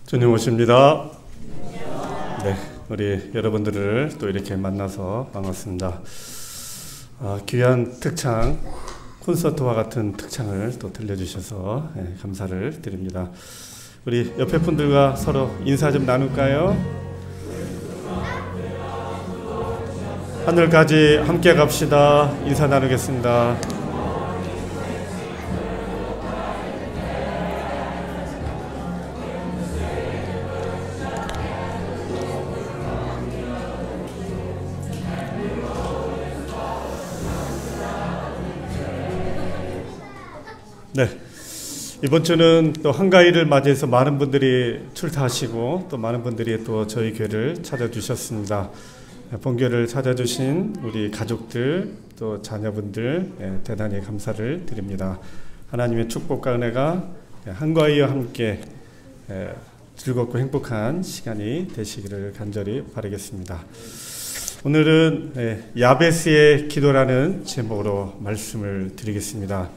주님 오십니다. 네, 우리 여러분들을 또 이렇게 만나서 반갑습니다. 귀한 특창, 콘서트와 같은 특창을 또 들려주셔서 감사를 드립니다. 우리 옆에 분들과 서로 인사 좀 나눌까요? 하늘까지 함께 갑시다. 인사 나누겠습니다. 네, 이번 주는 또 한가위를 맞이해서 많은 분들이 출타하시고 또 많은 분들이 또 저희 교회를 찾아주셨습니다. 본교를 찾아주신 우리 가족들 또 자녀분들 대단히 감사를 드립니다. 하나님의 축복과 은혜가 한가위와 함께 즐겁고 행복한 시간이 되시기를 간절히 바라겠습니다. 오늘은 야베스의 기도라는 제목으로 말씀을 드리겠습니다.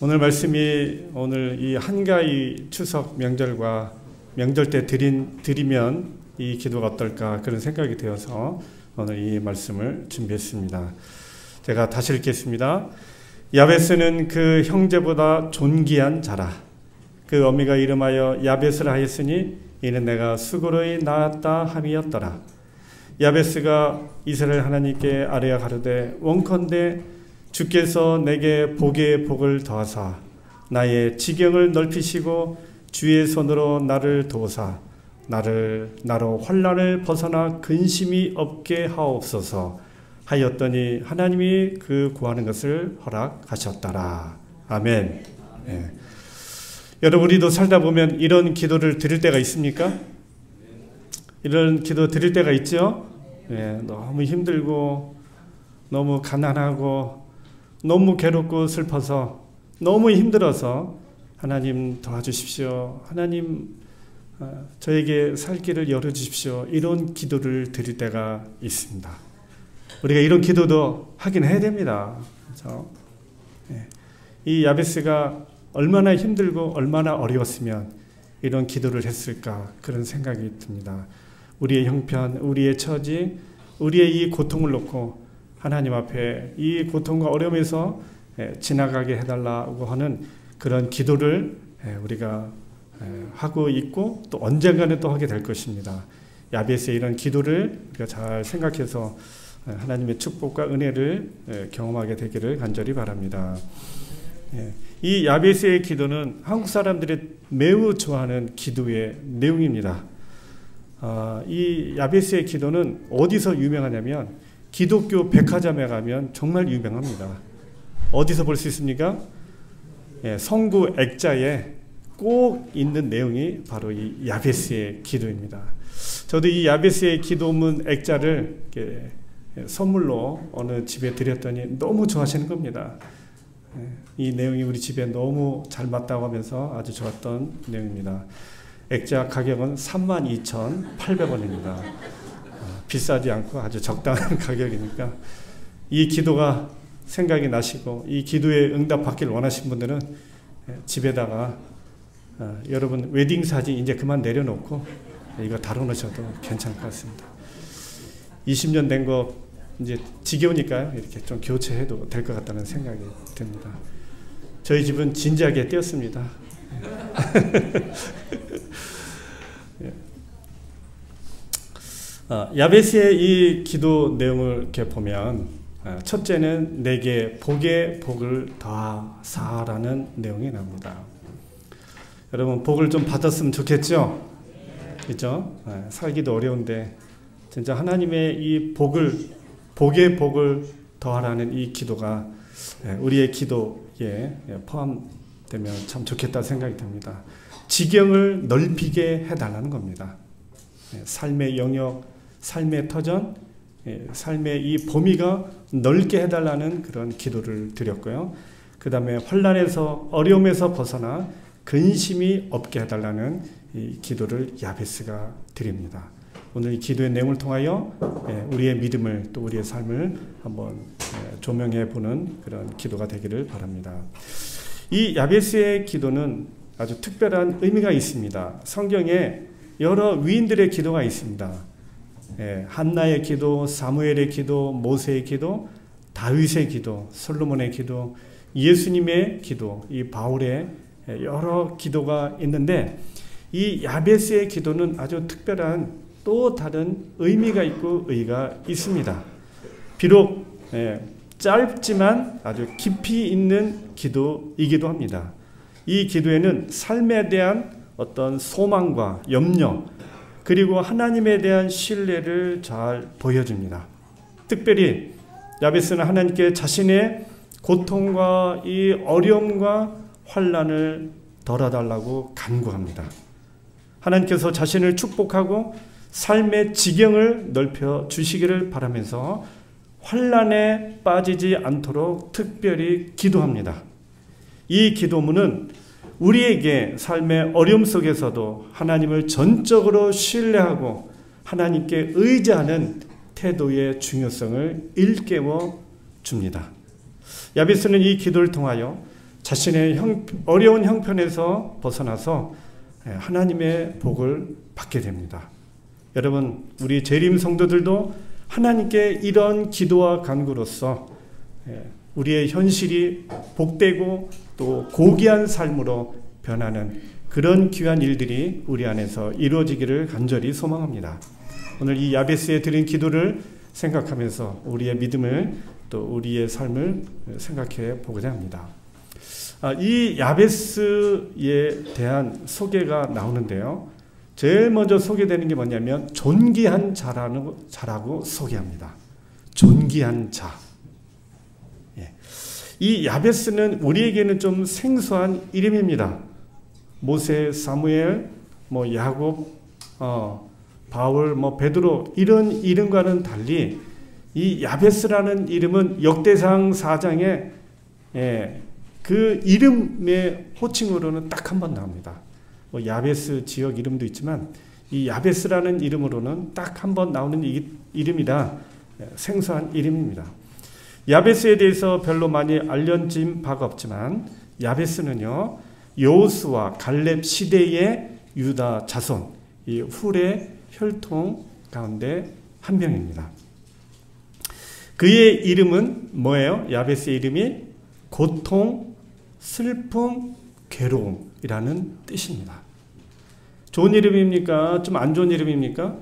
오늘 말씀이 오늘 이 한가위 추석 명절과 명절 때 드리면 이 기도가 어떨까 그런 생각이 되어서 오늘 이 말씀을 준비했습니다. 제가 다시 읽겠습니다. 야베스는 그 형제보다 존귀한 자라. 그 어미가 이름하여 야베스라 하였으니 이는 내가 수고로이 낳았다 함이었더라. 야베스가 이스라엘 하나님께 아뢰어 가로되 원컨대 주께서 내게 복의 복을 더하사 나의 지경을 넓히시고 주의 손으로 나를 도우사 나로 환난을 벗어나 근심이 없게 하옵소서 하였더니 하나님이 그 구하는 것을 허락하셨더라. 아멘. 여러분, 우리도 살다 보면 이런 기도를 드릴 때가 있습니까? 이런 기도 드릴 때가 있죠? 너무 힘들고 너무 가난하고 너무 괴롭고 슬퍼서 너무 힘들어서 하나님 도와주십시오. 하나님 저에게 살 길을 열어주십시오. 이런 기도를 드릴 때가 있습니다. 우리가 이런 기도도 하긴 해야 됩니다. 그렇죠? 이 야베스가 얼마나 힘들고 얼마나 어려웠으면 이런 기도를 했을까 그런 생각이 듭니다. 우리의 형편, 우리의 처지, 우리의 이 고통을 놓고 하나님 앞에 이 고통과 어려움에서 지나가게 해달라고 하는 그런 기도를 우리가 하고 있고 또 언젠가는 또 하게 될 것입니다. 야베스의 이런 기도를 우리가 잘 생각해서 하나님의 축복과 은혜를 경험하게 되기를 간절히 바랍니다. 이 야베스의 기도는 한국 사람들이 매우 좋아하는 기도의 내용입니다. 이 야베스의 기도는 어디서 유명하냐면 기독교 백화점에 가면 정말 유명합니다. 어디서 볼 수 있습니까? 성구 액자에 꼭 있는 내용이 바로 이 야베스의 기도입니다. 저도 이 야베스의 기도문 액자를 선물로 어느 집에 드렸더니 너무 좋아하시는 겁니다. 이 내용이 우리 집에 너무 잘 맞다고 하면서 아주 좋았던 내용입니다. 액자 가격은 32,800원입니다. 비싸지 않고 아주 적당한 가격이니까 이 기도가 생각이 나시고 이 기도에 응답받기를 원하시는 분들은 집에다가 여러분 웨딩 사진 이제 그만 내려놓고 이거 달아놓으셔도 괜찮을 것 같습니다. 20년 된 거 이제 지겨우니까요. 이렇게 좀 교체해도 될 것 같다는 생각이 듭니다. 저희 집은 진지하게 떼었습니다. 야베스의 이 기도 내용을 이렇게 보면 첫째는 내게 복의 복을 더하사라는 내용이 나옵니다. 여러분 복을 좀 받았으면 좋겠죠? 그렇죠? 살기도 어려운데 진짜 하나님의 이 복의 복을 더하라는 이 기도가 우리의 기도에 포함되면 참 좋겠다 생각이 듭니다. 지경을 넓히게 해달라는 겁니다. 삶의 영역, 삶의 터전, 삶의 이 범위가 넓게 해달라는 그런 기도를 드렸고요. 그 다음에 환난에서 어려움에서 벗어나 근심이 없게 해달라는 이 기도를 야베스가 드립니다. 오늘 이 기도의 내용을 통하여 우리의 믿음을 또 우리의 삶을 한번 조명해 보는 그런 기도가 되기를 바랍니다. 이 야베스의 기도는 아주 특별한 의미가 있습니다. 성경에 여러 위인들의 기도가 있습니다. 한나의 기도, 사무엘의 기도, 모세의 기도, 다윗의 기도, 솔로몬의 기도, 예수님의 기도, 이 바울의 여러 기도가 있는데 이 야베스의 기도는 아주 특별한 또 다른 의미가 있고 의의가 있습니다. 비록 짧지만 아주 깊이 있는 기도이기도 합니다. 이 기도에는 삶에 대한 어떤 소망과 염려 그리고 하나님에 대한 신뢰를 잘 보여줍니다. 특별히 야베스는 하나님께 자신의 고통과 이 어려움과 환난을 덜어달라고 간구합니다. 하나님께서 자신을 축복하고 삶의 지경을 넓혀 주시기를 바라면서 환난에 빠지지 않도록 특별히 기도합니다. 이 기도문은 우리에게 삶의 어려움 속에서도 하나님을 전적으로 신뢰하고 하나님께 의지하는 태도의 중요성을 일깨워 줍니다. 야베스는 이 기도를 통하여 자신의 어려운 형편에서 벗어나서 하나님의 복을 받게 됩니다. 여러분, 우리 재림 성도들도 하나님께 이런 기도와 간구로서 우리의 현실이 복되고 또 고귀한 삶으로 변하는 그런 귀한 일들이 우리 안에서 이루어지기를 간절히 소망합니다. 오늘 이 야베스에 드린 기도를 생각하면서 우리의 믿음을 또 우리의 삶을 생각해 보고자 합니다. 이 야베스에 대한 소개가 나오는데요. 제일 먼저 소개되는 게 뭐냐면 존귀한 자라고 소개합니다. 존귀한 자. 이 야베스는 우리에게는 좀 생소한 이름입니다. 모세, 사무엘, 야곱, 바울, 베드로 이런 이름과는 달리 이 야베스라는 이름은 역대상 4장에 그 이름의 호칭으로는 딱 한 번 나옵니다. 야베스 지역 이름도 있지만 이 야베스라는 이름으로는 딱 한 번 나오는 이름이라 생소한 이름입니다. 야베스에 대해서 별로 많이 알려진 바가 없지만 야베스는요 여호수아 갈렙 시대의 유다 자손 이 훌의 혈통 가운데 한 명입니다. 그의 이름은 뭐예요? 야베스의 이름이 고통, 슬픔, 괴로움이라는 뜻입니다. 좋은 이름입니까? 좀 안 좋은 이름입니까?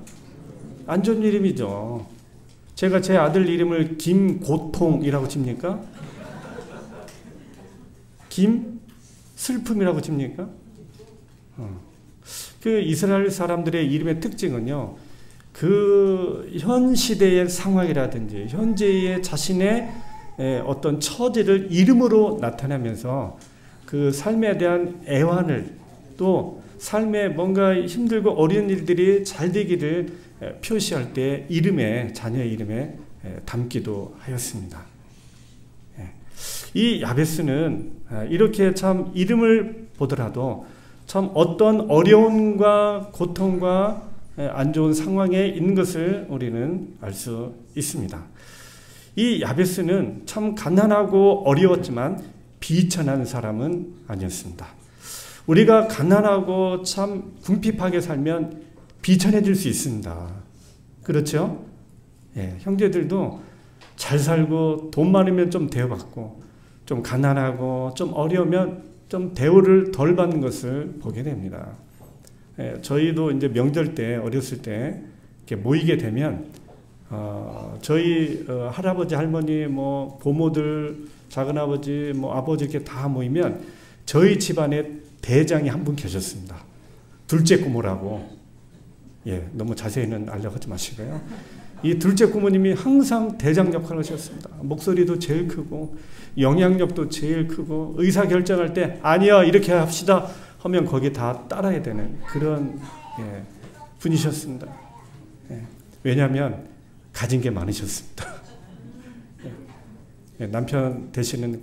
안 좋은 이름이죠. 제가 제 아들 이름을 김고통이라고 칩니까? 김슬픔이라고 칩니까? 그 이스라엘 사람들의 이름의 특징은요, 그 현 시대의 상황이라든지 현재의 자신의 어떤 처지를 이름으로 나타내면서 그 삶에 대한 애환을 또 삶에 뭔가 힘들고 어려운 일들이 잘 되기를 표시할 때 자녀의 이름에 담기도 하였습니다. 이 야베스는 이렇게 참 이름을 보더라도 참 어떤 어려움과 고통과 안 좋은 상황에 있는 것을 우리는 알 수 있습니다. 이 야베스는 참 가난하고 어려웠지만 비천한 사람은 아니었습니다. 우리가 가난하고 참 궁핍하게 살면 비천해질 수 있습니다. 그렇죠? 형제들도 잘 살고 돈 많으면 좀 대우받고 좀 가난하고 좀 어려우면 좀 대우를 덜 받는 것을 보게 됩니다. 저희도 이제 명절 때 어렸을 때 이렇게 모이게 되면 저희 할아버지 할머니 고모들 작은아버지 아버지 이렇게 다 모이면 저희 집안에 대장이 한 분 계셨습니다. 둘째 고모라고. 너무 자세히는 알려하지 마시고요. 이 둘째 고모님이 항상 대장 역할을 하셨습니다. 목소리도 제일 크고 영향력도 제일 크고 의사결정할 때 아니요 이렇게 합시다 하면 거기에 다 따라야 되는 그런 분이셨습니다. 왜냐하면 가진 게 많으셨습니다. 남편 되시는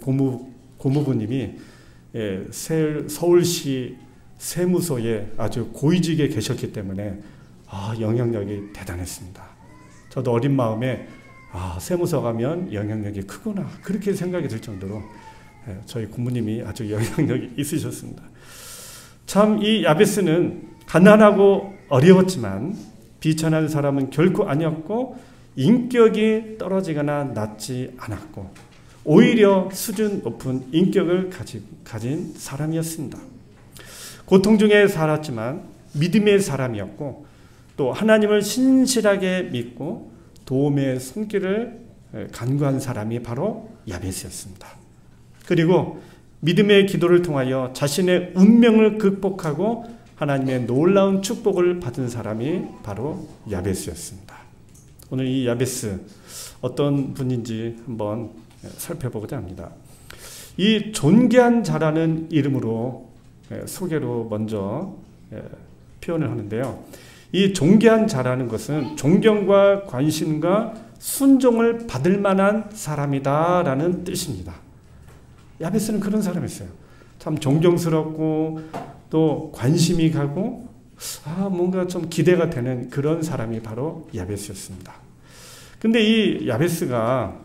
고모부님이 서울시 세무서에 아주 고위직에 계셨기 때문에 영향력이 대단했습니다. 저도 어린 마음에 세무서 가면 영향력이 크구나 그렇게 생각이 들 정도로 저희 고모님이 아주 영향력이 있으셨습니다. 참 이 야베스는 가난하고 어려웠지만 비천한 사람은 결코 아니었고 인격이 떨어지거나 낮지 않았고 오히려 수준 높은 인격을 가진 사람이었습니다. 고통 중에 살았지만 믿음의 사람이었고 또 하나님을 신실하게 믿고 도움의 손길을 간구한 사람이 바로 야베스였습니다. 그리고 믿음의 기도를 통하여 자신의 운명을 극복하고 하나님의 놀라운 축복을 받은 사람이 바로 야베스였습니다. 오늘 이 야베스 어떤 분인지 한번 살펴보고자 합니다. 이 존귀한 자라는 이름으로 소개로 먼저 표현을 하는데요. 이 존귀한 자라는 것은 존경과 관심과 순종을 받을 만한 사람이다라는 뜻입니다. 야베스는 그런 사람이었어요. 참 존경스럽고 또 관심이 가고 뭔가 좀 기대가 되는 그런 사람이 바로 야베스였습니다. 근데 이 야베스가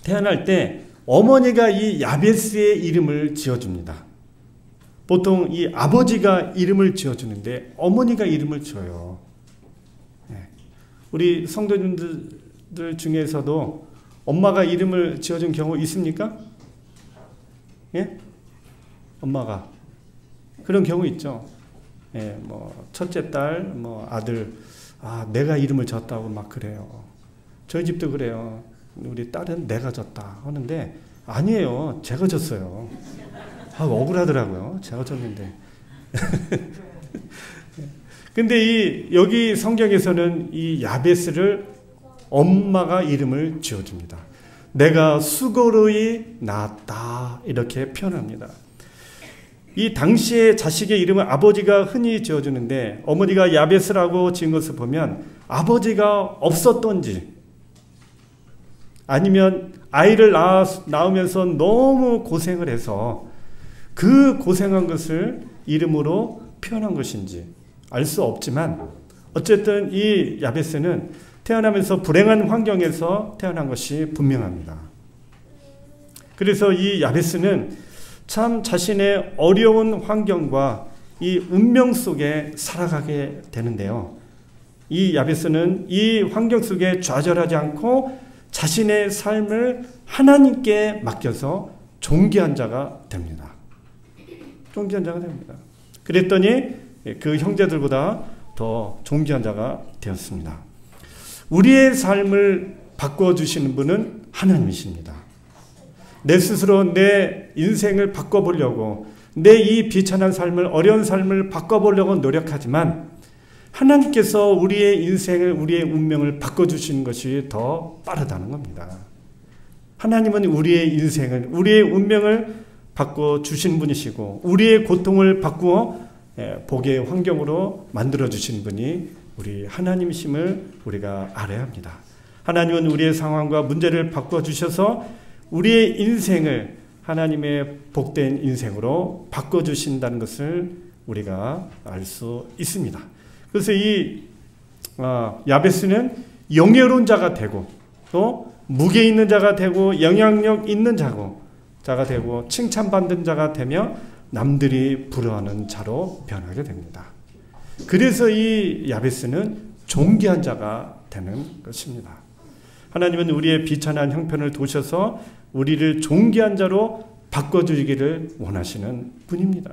태어날 때 어머니가 이 야베스의 이름을 지어줍니다. 보통 이 아버지가 이름을 지어주는데 어머니가 이름을 지어요. 우리 성도님들 중에서도 엄마가 이름을 지어준 경우 있습니까? 예? 엄마가 그런 경우 있죠. 뭐 첫째 딸, 뭐 아들, 내가 이름을 졌다고 막 그래요. 저희 집도 그래요. 우리 딸은 내가 졌다 하는데 아니에요. 제가 졌어요. 억울하더라고요. 제가 졌는데. 근데 여기 성경에서는 이 야베스를 엄마가 이름을 지어줍니다. 내가 수고로이 낳았다 이렇게 표현합니다. 이 당시에 자식의 이름을 아버지가 흔히 지어주는데 어머니가 야베스라고 지은 것을 보면 아버지가 없었던지 아니면 아이를 낳으면서 너무 고생을 해서 그 고생한 것을 이름으로 표현한 것인지 알 수 없지만 어쨌든 이 야베스는 태어나면서 불행한 환경에서 태어난 것이 분명합니다. 그래서 이 야베스는 참 자신의 어려운 환경과 이 운명 속에 살아가게 되는데요. 이 야베스는 이 환경 속에 좌절하지 않고 자신의 삶을 하나님께 맡겨서 존귀한 자가 됩니다. 존귀한 자가 됩니다. 그랬더니 그 형제들보다 더 존귀한 자가 되었습니다. 우리의 삶을 바꿔주시는 분은 하나님이십니다. 내 스스로 내 인생을 바꿔보려고 내 이 비천한 삶을 어려운 삶을 바꿔보려고 노력하지만 하나님께서 우리의 인생을 우리의 운명을 바꿔주시는 것이 더 빠르다는 겁니다. 하나님은 우리의 인생을 우리의 운명을 바꿔주신 분이시고 우리의 고통을 바꾸어 복의 환경으로 만들어주신 분이 우리 하나님이심을 우리가 알아야 합니다. 하나님은 우리의 상황과 문제를 바꿔주셔서 우리의 인생을 하나님의 복된 인생으로 바꿔주신다는 것을 우리가 알 수 있습니다. 그래서 이 야베스는 영예로운 자가 되고 또 무게 있는 자가 되고 영향력 있는 자가 되고 칭찬받는 자가 되며 남들이 부러워하는 자로 변하게 됩니다. 그래서 이 야베스는 존귀한 자가 되는 것입니다. 하나님은 우리의 비천한 형편을 도셔서 우리를 존귀한 자로 바꿔주기를 원하시는 분입니다.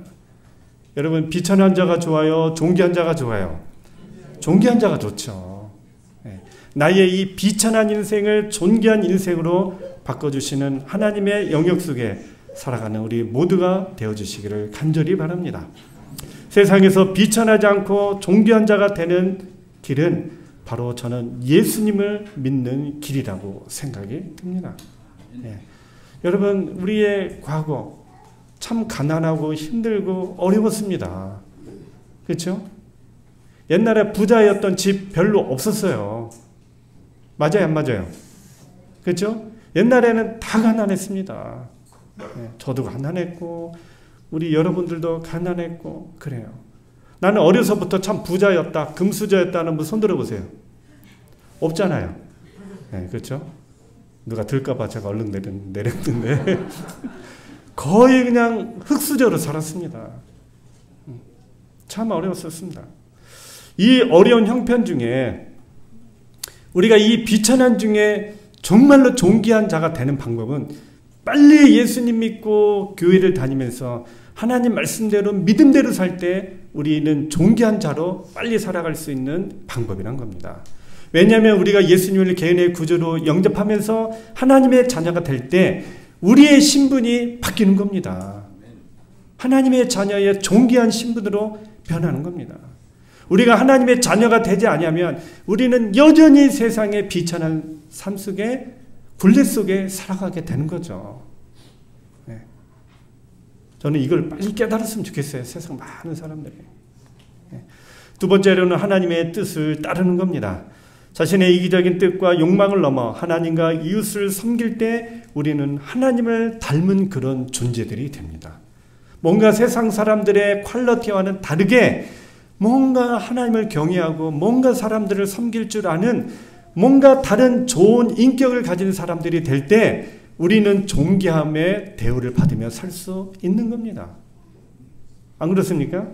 여러분 비천한 자가 좋아요? 존귀한 자가 좋아요? 존귀한 자가 좋죠. 나의 이 비천한 인생을 존귀한 인생으로 바꿔주시는 하나님의 영역 속에 살아가는 우리 모두가 되어주시기를 간절히 바랍니다. 세상에서 비천하지 않고 존귀한 자가 되는 길은 바로 저는 예수님을 믿는 길이라고 생각이 듭니다. 여러분 우리의 과거 참 가난하고 힘들고 어려웠습니다. 그렇죠? 옛날에 부자였던 집 별로 없었어요. 맞아요, 안 맞아요? 그렇죠? 옛날에는 다 가난했습니다. 저도 가난했고 우리 여러분들도 가난했고 그래요. 나는 어려서부터 참 부자였다, 금수저였다는 분 손 들어보세요. 없잖아요. 그렇죠? 누가 들까봐 제가 얼른 내렸는데 거의 그냥 흙수저로 살았습니다. 참 어려웠었습니다. 이 어려운 형편 중에 우리가 이 비천한 중에 정말로 존귀한 자가 되는 방법은 빨리 예수님 믿고 교회를 다니면서 하나님 말씀대로 믿음대로 살 때 우리는 존귀한 자로 빨리 살아갈 수 있는 방법이란 겁니다. 왜냐하면 우리가 예수님을 개인의 구주로 영접하면서 하나님의 자녀가 될 때 우리의 신분이 바뀌는 겁니다. 하나님의 자녀의 존귀한 신분으로 변하는 겁니다. 우리가 하나님의 자녀가 되지 아니하면 우리는 여전히 세상의 비천한 삶 속에 굴레 속에 살아가게 되는 거죠. 네. 저는 이걸 빨리 깨달았으면 좋겠어요. 세상 많은 사람들이. 네. 두 번째로는 하나님의 뜻을 따르는 겁니다. 자신의 이기적인 뜻과 욕망을 넘어 하나님과 이웃을 섬길 때 우리는 하나님을 닮은 그런 존재들이 됩니다. 뭔가 세상 사람들의 퀄리티와는 다르게 뭔가 하나님을 경외하고 뭔가 사람들을 섬길 줄 아는 뭔가 다른 좋은 인격을 가진 사람들이 될 때 우리는 존귀함의 대우를 받으며 살 수 있는 겁니다. 안 그렇습니까?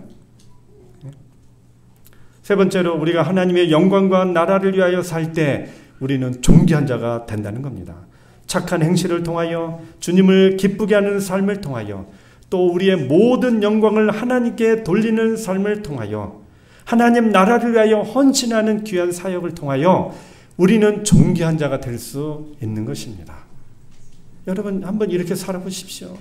세 번째로 우리가 하나님의 영광과 나라를 위하여 살 때 우리는 존귀한 자가 된다는 겁니다. 착한 행실을 통하여 주님을 기쁘게 하는 삶을 통하여 또 우리의 모든 영광을 하나님께 돌리는 삶을 통하여 하나님 나라를 위하여 헌신하는 귀한 사역을 통하여 우리는 존귀한 자가 될 수 있는 것입니다. 여러분 한번 이렇게 살아보십시오.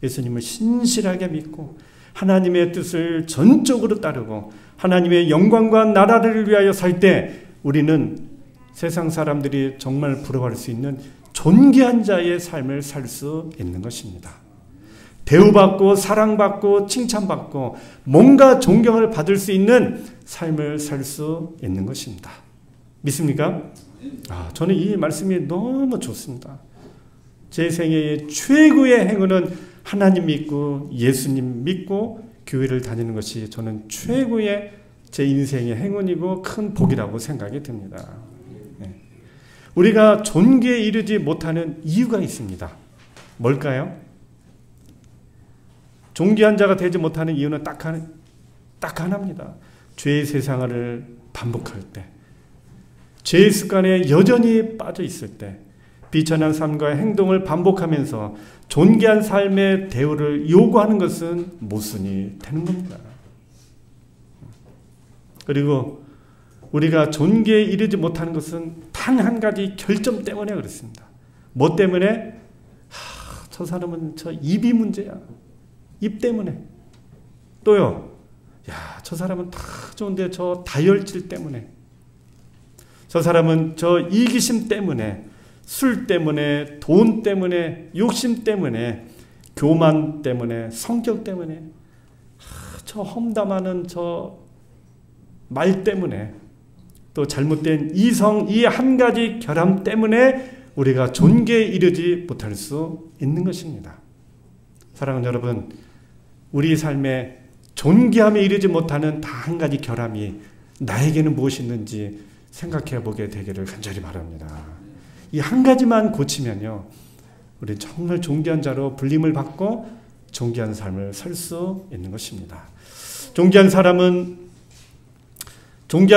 예수님을 신실하게 믿고 하나님의 뜻을 전적으로 따르고 하나님의 영광과 나라를 위하여 살 때 우리는 세상 사람들이 정말 부러워할 수 있는 존귀한 자의 삶을 살 수 있는 것입니다. 대우받고 사랑받고 칭찬받고 뭔가 존경을 받을 수 있는 삶을 살 수 있는 것입니다. 믿습니까? 저는 이 말씀이 너무 좋습니다. 제 생애의 최고의 행운은 하나님 믿고 예수님 믿고 교회를 다니는 것이 저는 최고의 제 인생의 행운이고 큰 복이라고 생각이 듭니다. 우리가 존귀에 이르지 못하는 이유가 있습니다. 뭘까요? 존귀한 자가 되지 못하는 이유는 딱 하나입니다. 죄의 세상을 반복할 때, 죄의 습관에 여전히 빠져 있을 때, 비천한 삶과 행동을 반복하면서 존귀한 삶의 대우를 요구하는 것은 모순이 되는 겁니다. 그리고 우리가 존귀에 이르지 못하는 것은 단 한 가지 결점 때문에 그렇습니다. 뭐 때문에? 저 사람은 저 입이 문제야. 입 때문에. 또요. 저 사람은 다 좋은데 저 다혈질 때문에. 저 사람은 저 이기심 때문에, 술 때문에, 돈 때문에, 욕심 때문에, 교만 때문에, 성격 때문에, 저 험담하는 저 말 때문에, 또 잘못된 이성, 이 한 가지 결함 때문에 우리가 존귀에 이르지 못할 수 있는 것입니다. 사랑하는 여러분, 우리 삶에 존귀함에 이르지 못하는 다 한 가지 결함이 나에게는 무엇이 있는지 생각해 보게 되기를 간절히 바랍니다. 이 한 가지만 고치면요, 우리 정말 존귀한 자로 불림을 받고 존귀한 삶을 살 수 있는 것입니다. 존귀한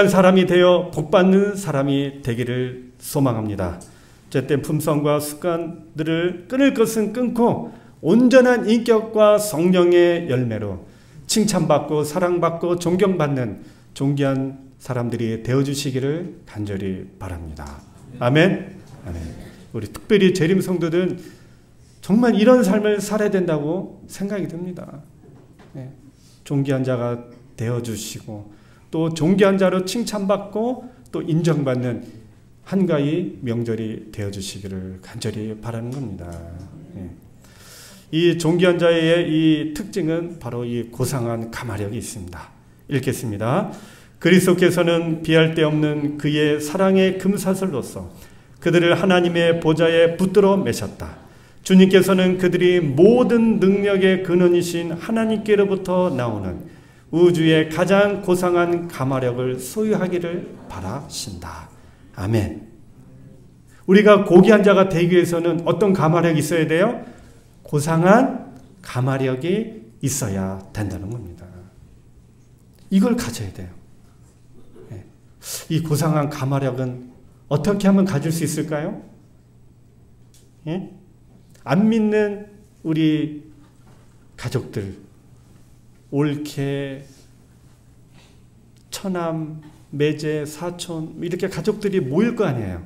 사람이 되어 복받는 사람이 되기를 소망합니다. 어쨌든 품성과 습관들을 끊을 것은 끊고 온전한 인격과 성령의 열매로 칭찬받고 사랑받고 존경받는 존귀한 사람들이 되어주시기를 간절히 바랍니다. 아멘. 아멘. 우리 특별히 재림 성도들은 정말 이런 삶을 살아야 된다고 생각이 듭니다. 존귀한 자가 되어주시고 또 존귀한 자로 칭찬받고 또 인정받는 한가위 명절이 되어주시기를 간절히 바라는 겁니다. 이 존귀한 자의 이 특징은 바로 이 고상한 가마력이 있습니다. 읽겠습니다. 그리스도께서는 비할 데 없는 그의 사랑의 금사슬로서 그들을 하나님의 보좌에 붙들어 매셨다. 주님께서는 그들이 모든 능력의 근원이신 하나님께로부터 나오는 우주의 가장 고상한 가마력을 소유하기를 바라신다. 아멘. 우리가 고귀한 자가 되기 위해서는 어떤 가마력이 있어야 돼요? 고상한 가마력이 있어야 된다는 겁니다. 이걸 가져야 돼요. 이 고상한 가마력은 어떻게 하면 가질 수 있을까요? 예? 안 믿는 우리 가족들, 올케, 처남, 매제, 사촌 이렇게 가족들이 모일 거 아니에요.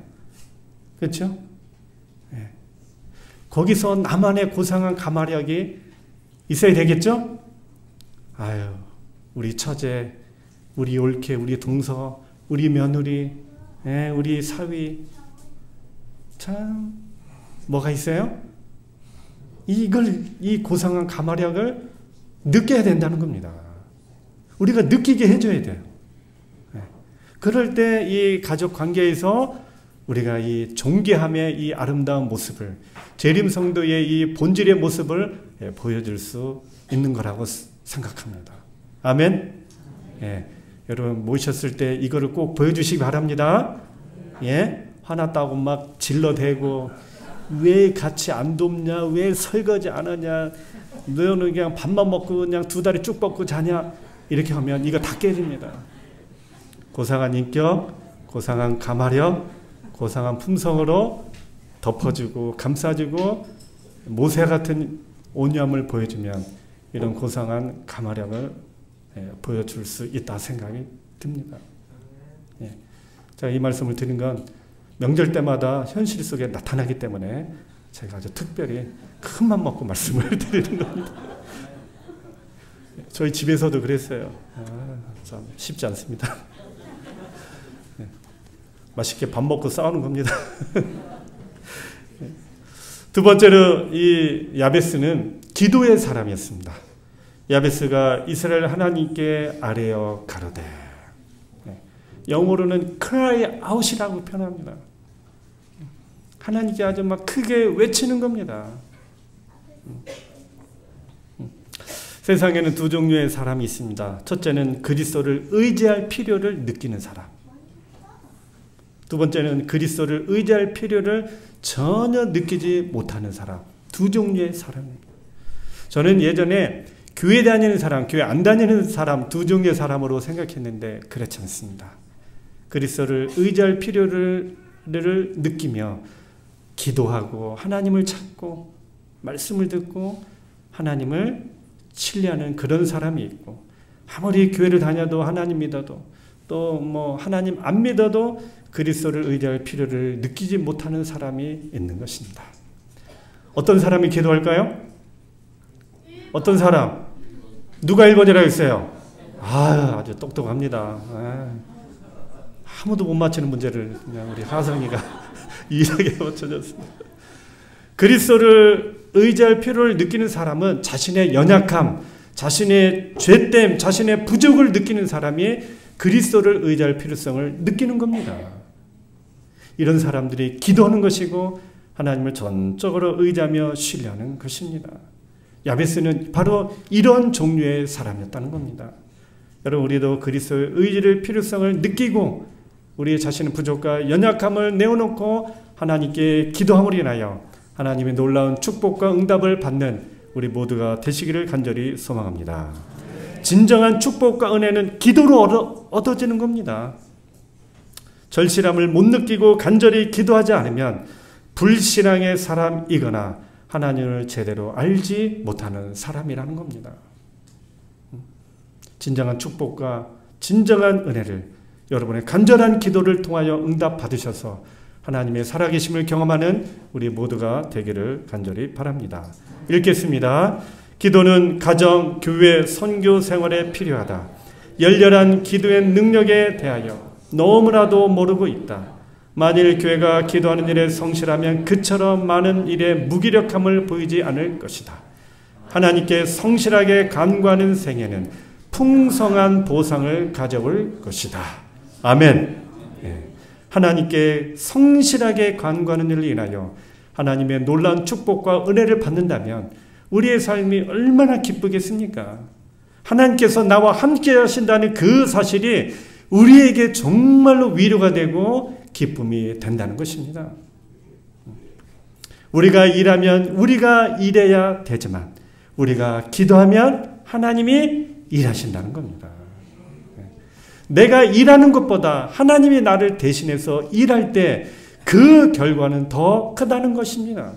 그렇죠? 예. 거기서 나만의 고상한 가마력이 있어야 되겠죠? 아유, 우리 처제, 우리 올케, 우리 동서, 우리 며느리, 예, 우리 사위, 참 뭐가 있어요? 이 고상한 가마력을 느껴야 된다는 겁니다. 우리가 느끼게 해줘야 돼요. 예. 그럴 때 이 가족 관계에서 우리가 이 존귀함의 이 아름다운 모습을, 재림성도의 이 본질의 모습을 보여줄 수 있는 거라고 생각합니다. 아멘. 예. 여러분 모이셨을 때 이거를 꼭 보여주시기 바랍니다. 예. 화났다고 막 질러대고 왜 같이 안 돕냐, 왜 설거지 안 하냐, 너는 그냥 밥만 먹고 그냥 두 다리 쭉 뻗고 자냐, 이렇게 하면 이거 다 깨집니다. 고상한 인격, 고상한 가마력, 고상한 품성으로 덮어주고 감싸주고 모세 같은 온유함을 보여주면 이런 고상한 가마력을 보여줄 수 있다 생각이 듭니다. 예. 제가 이 말씀을 드린 건 명절 때마다 현실 속에 나타나기 때문에 제가 아주 특별히 큰 맘 먹고 말씀을 드리는 겁니다. 저희 집에서도 그랬어요. 참 쉽지 않습니다. 네. 맛있게 밥 먹고 싸우는 겁니다. 두 번째로 이 야베스는 기도의 사람이었습니다. 야베스가 이스라엘 하나님께 아뢰어 가로되, 영어로는 cry out이라고 표현합니다. 하나님께 아주 막 크게 외치는 겁니다. 세상에는 두 종류의 사람이 있습니다. 첫째는 그리스도를 의지할 필요를 느끼는 사람. 두 번째는 그리스도를 의지할 필요를 전혀 느끼지 못하는 사람. 두 종류의 사람입니다. 저는 예전에 교회 다니는 사람, 교회 안 다니는 사람 두 종류의 사람으로 생각했는데 그렇지 않습니다. 그리스도를 의지할 필요를 느끼며 기도하고 하나님을 찾고 말씀을 듣고 하나님을 신뢰하는 그런 사람이 있고, 아무리 교회를 다녀도 하나님 믿어도 또 뭐 하나님 안 믿어도 그리스도를 의지할 필요를 느끼지 못하는 사람이 있는 것입니다. 어떤 사람이 기도할까요? 어떤 사람? 누가 1번이라고 했어요? 아주 똑똑합니다. 아무도 못 맞히는 문제를 그냥 우리 하성이가 유일하게 맞춰줬습니다. 그리스도를 의지할 필요를 느끼는 사람은 자신의 연약함, 자신의 죄됨, 자신의 부족을 느끼는 사람이 그리스도를 의지할 필요성을 느끼는 겁니다. 이런 사람들이 기도하는 것이고 하나님을 전적으로 의지하며 신뢰하는 것입니다. 야베스는 바로 이런 종류의 사람이었다는 겁니다. 여러분, 우리도 그리스도의 의지를 필요성을 느끼고 우리 자신의 부족과 연약함을 내어놓고 하나님께 기도함으로 인하여 하나님의 놀라운 축복과 응답을 받는 우리 모두가 되시기를 간절히 소망합니다. 진정한 축복과 은혜는 기도로 얻어지는 겁니다. 절실함을 못 느끼고 간절히 기도하지 않으면 불신앙의 사람이거나 하나님을 제대로 알지 못하는 사람이라는 겁니다. 진정한 축복과 진정한 은혜를 여러분의 간절한 기도를 통하여 응답 받으셔서 하나님의 살아계심을 경험하는 우리 모두가 되기를 간절히 바랍니다. 읽겠습니다. 기도는 가정, 교회, 선교 생활에 필요하다. 열렬한 기도의 능력에 대하여 너무나도 모르고 있다. 만일 교회가 기도하는 일에 성실하면 그처럼 많은 일에 무기력함을 보이지 않을 것이다. 하나님께 성실하게 간구하는 생애는 풍성한 보상을 가져올 것이다. 아멘. 하나님께 성실하게 간구하는 일을 인하여 하나님의 놀라운 축복과 은혜를 받는다면 우리의 삶이 얼마나 기쁘겠습니까? 하나님께서 나와 함께 하신다는 그 사실이 우리에게 정말로 위로가 되고 기쁨이 된다는 것입니다. 우리가 일하면 우리가 일해야 되지만 우리가 기도하면 하나님이 일하신다는 겁니다. 내가 일하는 것보다 하나님이 나를 대신해서 일할 때 그 결과는 더 크다는 것입니다.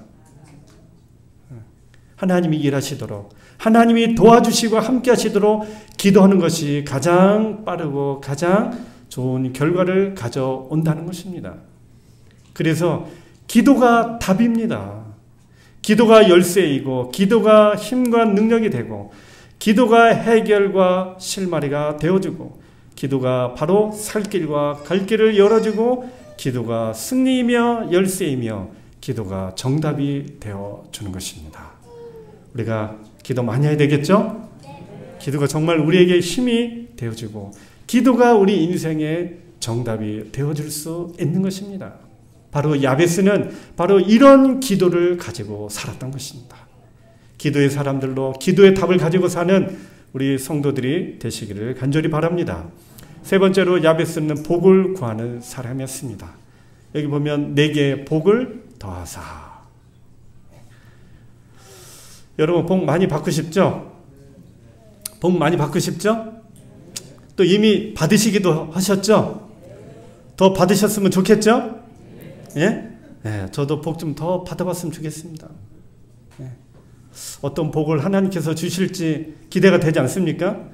하나님이 일하시도록, 하나님이 도와주시고 함께 하시도록 기도하는 것이 가장 빠르고 가장 좋은 결과를 가져온다는 것입니다. 그래서 기도가 답입니다. 기도가 열쇠이고 기도가 힘과 능력이 되고 기도가 해결과 실마리가 되어주고 기도가 바로 살 길과 갈 길을 열어주고 기도가 승리이며 열쇠이며 기도가 정답이 되어주는 것입니다. 우리가 기도 많이 해야 되겠죠? 기도가 정말 우리에게 힘이 되어주고 기도가 우리 인생의 정답이 되어줄 수 있는 것입니다. 바로 야베스는 바로 이런 기도를 가지고 살았던 것입니다. 기도의 사람들로 기도의 답을 가지고 사는 우리 성도들이 되시기를 간절히 바랍니다. 세 번째로 야베스는 복을 구하는 사람이었습니다. 여기 보면 내게 복을 더하사. 여러분 복 많이 받고 싶죠? 복 많이 받고 싶죠? 또 이미 받으시기도 하셨죠? 더 받으셨으면 좋겠죠? 예? 네, 저도 복 좀 더 받아봤으면 좋겠습니다. 예. 어떤 복을 하나님께서 주실지 기대가 되지 않습니까?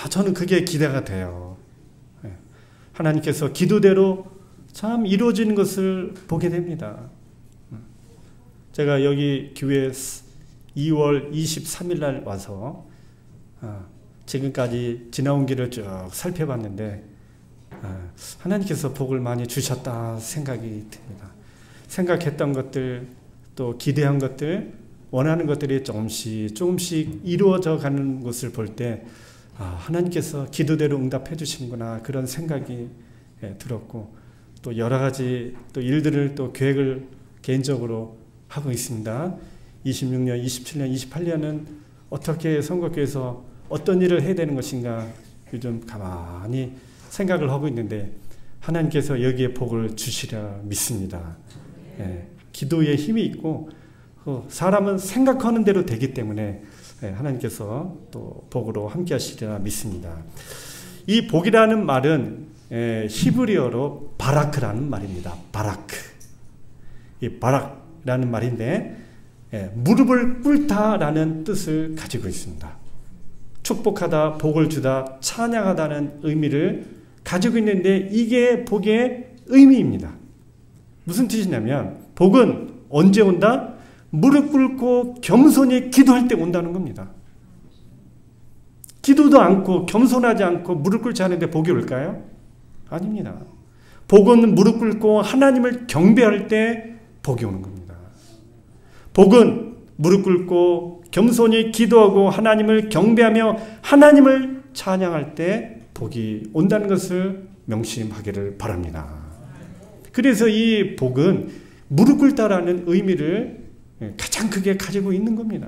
저는 그게 기대가 돼요. 예. 하나님께서 기도대로 참 이루어지는 것을 보게 됩니다. 제가 여기 교회 2월 23일 날 와서 지금까지 지나온 길을 쭉 살펴봤는데 하나님께서 복을 많이 주셨다 생각이 듭니다. 생각했던 것들 또 기대한 것들 원하는 것들이 조금씩 이루어져 가는 것을 볼 때 하나님께서 기도대로 응답해 주시는구나 그런 생각이 들었고 또 여러 가지 또 일들을 또 계획을 개인적으로 하고 있습니다. 26년, 27년, 28년은 어떻게 선거교회에서 어떤 일을 해야 되는 것인가 요즘 가만히 생각을 하고 있는데 하나님께서 여기에 복을 주시려 믿습니다. 예, 기도에 힘이 있고 사람은 생각하는 대로 되기 때문에 하나님께서 또 복으로 함께 하시리라 믿습니다. 이 복이라는 말은 히브리어로 바라크라는 말입니다. 바라크. 이 바락라는 말인데 무릎을 꿇다라는 뜻을 가지고 있습니다. 축복하다, 복을 주다, 찬양하다는 의미를 가지고 있는데 이게 복의 의미입니다. 무슨 뜻이냐면 복은 언제 온다? 무릎 꿇고 겸손히 기도할 때 온다는 겁니다. 기도도 않고 겸손하지 않고 무릎 꿇지 않은데 복이 올까요? 아닙니다. 복은 무릎 꿇고 하나님을 경배할 때 복이 오는 겁니다. 복은 무릎 꿇고 겸손히 기도하고 하나님을 경배하며 하나님을 찬양할 때 복이 온다는 것을 명심하기를 바랍니다. 그래서 이 복은 무릎 꿇다라는 의미를 가장 크게 가지고 있는 겁니다.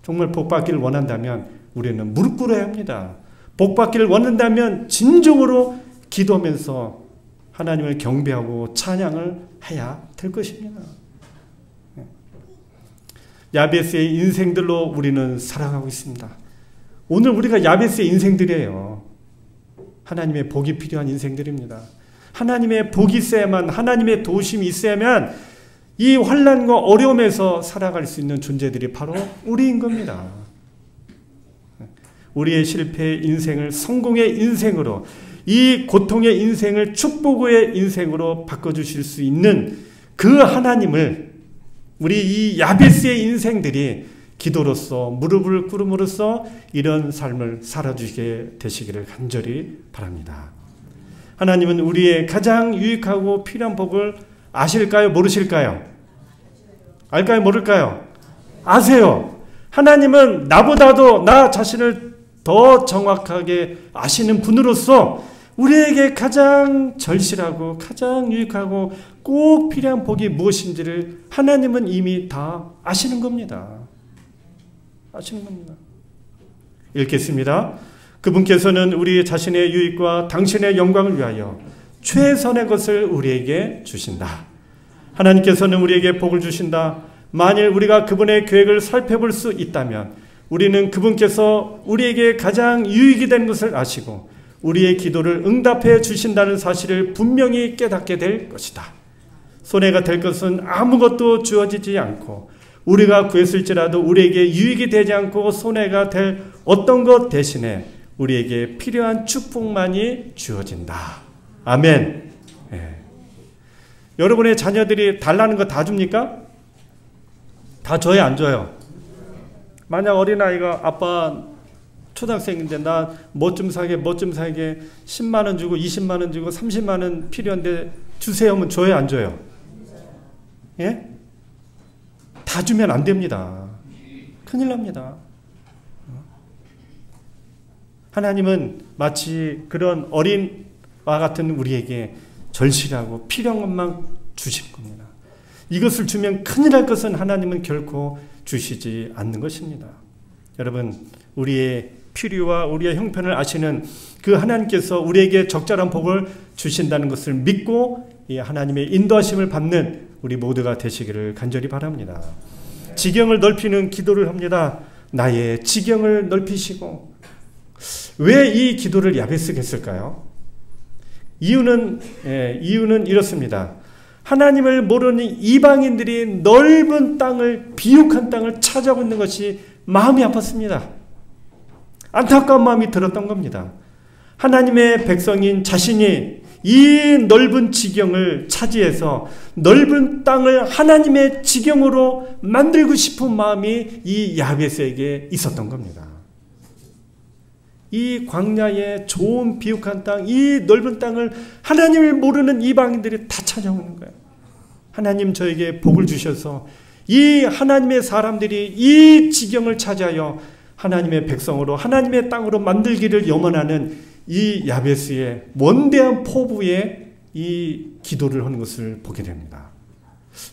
정말 복 받기를 원한다면 우리는 무릎 꿇어야 합니다. 복 받기를 원한다면 진정으로 기도하면서 하나님을 경배하고 찬양을 해야 될 것입니다. 야베스의 인생들로 우리는 살아가고 있습니다. 오늘 우리가 야베스의 인생들이에요. 하나님의 복이 필요한 인생들입니다. 하나님의 복이 있어야만, 하나님의 도우심이 있어야만 이 환난과 어려움에서 살아갈 수 있는 존재들이 바로 우리인 겁니다. 우리의 실패의 인생을 성공의 인생으로, 이 고통의 인생을 축복의 인생으로 바꿔주실 수 있는 그 하나님을 우리 이 야베스의 인생들이 기도로서 무릎을 꿇음으로써 이런 삶을 살아주시게 되시기를 간절히 바랍니다. 하나님은 우리의 가장 유익하고 필요한 복을 아실까요? 모르실까요? 알까요? 모를까요? 아세요. 하나님은 나보다도 나 자신을 더 정확하게 아시는 분으로서 우리에게 가장 절실하고 가장 유익하고 꼭 필요한 복이 무엇인지를 하나님은 이미 다 아시는 겁니다. 아시는 겁니다. 읽겠습니다. 그분께서는 우리 자신의 유익과 당신의 영광을 위하여 최선의 것을 우리에게 주신다. 하나님께서는 우리에게 복을 주신다. 만일 우리가 그분의 계획을 살펴볼 수 있다면 우리는 그분께서 우리에게 가장 유익이 된 것을 아시고 우리의 기도를 응답해 주신다는 사실을 분명히 깨닫게 될 것이다. 손해가 될 것은 아무것도 주어지지 않고 우리가 구했을지라도 우리에게 유익이 되지 않고 손해가 될 어떤 것 대신에 우리에게 필요한 축복만이 주어진다. 아멘. 예. 여러분의 자녀들이 달라는 거 다 줍니까? 다 줘요, 안 줘요? 만약 어린아이가 아빠 초등학생인데 나 뭐 좀 사게 10만 원 주고 20만 원 주고 30만 원 필요한데 주세요 하면 줘요, 안 줘요? 예? 다 주면 안 됩니다. 큰일 납니다. 하나님은 마치 그런 어린와 같은 우리에게 절실하고 필요한 것만 주실 겁니다. 이것을 주면 큰일 날 것은 하나님은 결코 주시지 않는 것입니다. 여러분, 우리의 필요와 우리의 형편을 아시는 그 하나님께서 우리에게 적절한 복을 주신다는 것을 믿고 이 하나님의 인도하심을 받는 우리 모두가 되시기를 간절히 바랍니다. 지경을 넓히는 기도를 합니다. 나의 지경을 넓히시고. 왜 이 기도를 야베스가 했을까요? 이유는 이렇습니다. 하나님을 모르는 이방인들이 넓은 땅을, 비옥한 땅을 찾아오고 있는 것이 마음이 아팠습니다. 안타까운 마음이 들었던 겁니다. 하나님의 백성인 자신이 이 넓은 지경을 차지해서 넓은 땅을 하나님의 지경으로 만들고 싶은 마음이 이 야베스에게 있었던 겁니다. 이 광야의 좋은 비옥한 땅, 이 넓은 땅을 하나님을 모르는 이방인들이 다 찾아오는 거예요. 하나님 저에게 복을 주셔서 이 하나님의 사람들이 이 지경을 차지하여 하나님의 백성으로 하나님의 땅으로 만들기를 염원하는 이 야베스의 원대한 포부에 이 기도를 하는 것을 보게 됩니다.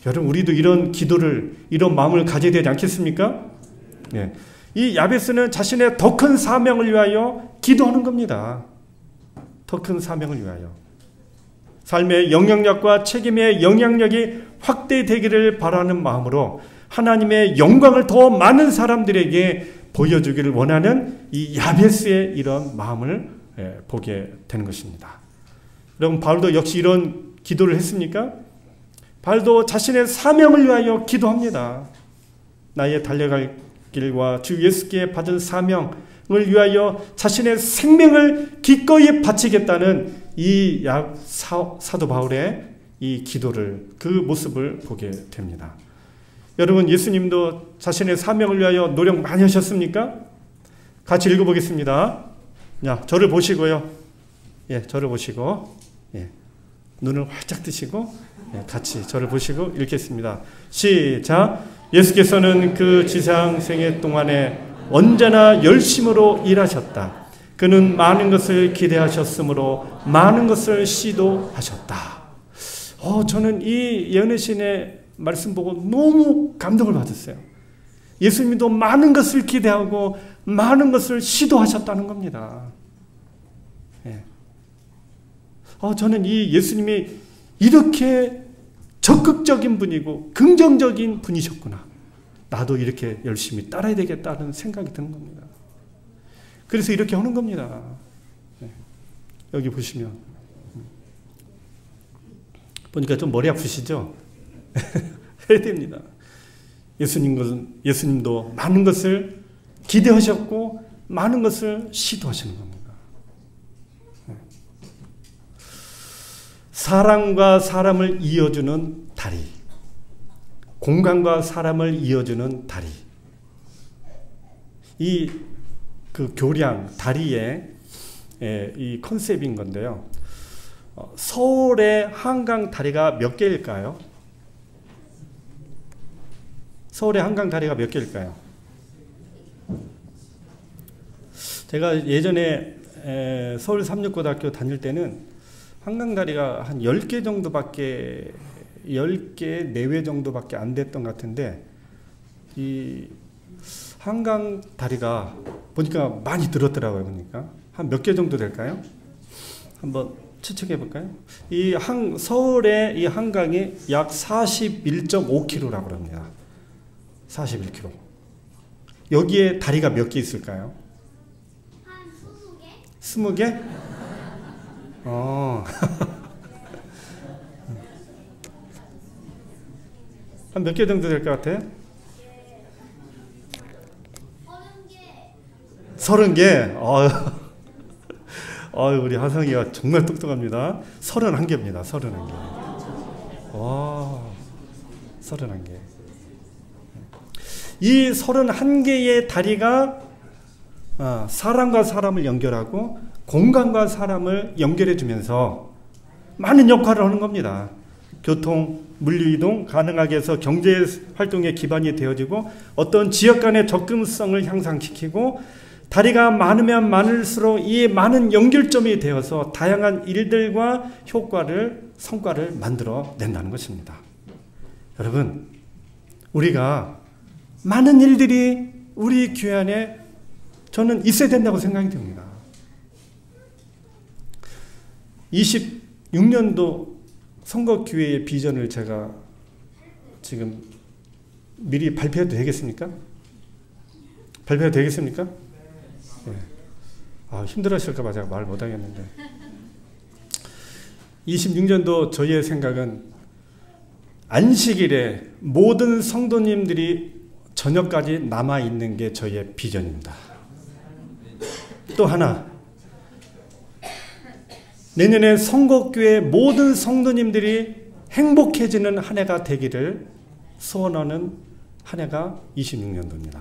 여러분, 우리도 이런 기도를, 이런 마음을 가져야 되지 않겠습니까? 네. 이 야베스는 자신의 더 큰 사명을 위하여 기도하는 겁니다. 더 큰 사명을 위하여. 삶의 영향력과 책임의 영향력이 확대되기를 바라는 마음으로 하나님의 영광을 더 많은 사람들에게 보여주기를 원하는 이 야베스의 이런 마음을 보게 되는 것입니다. 여러분, 바울도 역시 이런 기도를 했습니까? 바울도 자신의 사명을 위하여 기도합니다. 나의 달려갈 길과 주 예수께 받은 사명을 위하여 자신의 생명을 기꺼이 바치겠다는 이 사도 바울의 이 기도를, 그 모습을 보게 됩니다. 여러분, 예수님도 자신의 사명을 위하여 노력 많이 하셨습니까? 같이 읽어보겠습니다. 야, 저를 보시고요. 예, 저를 보시고, 예, 눈을 활짝 뜨시고, 예, 같이 저를 보시고 읽겠습니다. 시작. 예수께서는 그 지상 생애 동안에 언제나 열심으로 일하셨다. 그는 많은 것을 기대하셨으므로 많은 것을 시도하셨다. 저는 이 예언의 말씀 보고 너무 감동을 받았어요. 예수님도 많은 것을 기대하고 많은 것을 시도하셨다는 겁니다. 예. 저는 이 예수님이 이렇게 적극적인 분이고 긍정적인 분이셨구나. 나도 이렇게 열심히 따라야 되겠다는 생각이 드는 겁니다. 그래서 이렇게 하는 겁니다. 네. 여기 보시면 보니까 좀 머리 아프시죠? 해야 됩니다. 예수님도 많은 것을 기대하셨고 많은 것을 시도하시는 겁니다. 네. 사람과 사람을 이어주는 다리, 공간과 사람을 이어주는 다리. 이 그 교량 다리의 이 컨셉인 건데요. 서울의 한강 다리가 몇 개일까요? 서울의 한강 다리가 몇 개일까요? 제가 예전에 서울 삼육고등학교 다닐 때는 한강 다리가 한 10개 정도밖에 10개 내외 정도밖에 안 됐던 것 같은데 이 한강 다리가 보니까 많이 들었더라고요. 보니까 한 몇 개 정도 될까요? 한번 추측해 볼까요? 이 서울의 이 한강이 약 41.5km라고 합니다. 41km. 여기에 다리가 몇 개 있을까요? 한 20개? 20개? 한 몇 개 정도 될 것 같아요? 30개. 우리 하성이가 정말 똑똑합니다. 31개입니다. 31개. 와, 31개. 이 31개의 다리가 사람과 사람을 연결하고 공간과 사람을 연결해 주면서 많은 역할을 하는 겁니다. 교통, 물류이동 가능하게 해서 경제 활동의 기반이 되어지고 어떤 지역 간의 접근성을 향상시키고 다리가 많으면 많을수록 이 많은 연결점이 되어서 다양한 일들과 성과를 만들어 낸다는 것입니다. 여러분, 우리가 많은 일들이 우리 교회 안에 저는 있어야 된다고 생각이 듭니다. 26년도 선거교회의 비전을 제가 지금 미리 발표해도 되겠습니까? 발표해도 되겠습니까? 네. 힘들어하실까봐 제가 말 못하겠는데 26년도 저희의 생각은 안식일에 모든 성도님들이 저녁까지 남아있는 게 저희의 비전입니다. 또 하나, 내년에 선거교회 모든 성도님들이 행복해지는 한 해가 되기를 소원하는 한 해가 26년도입니다.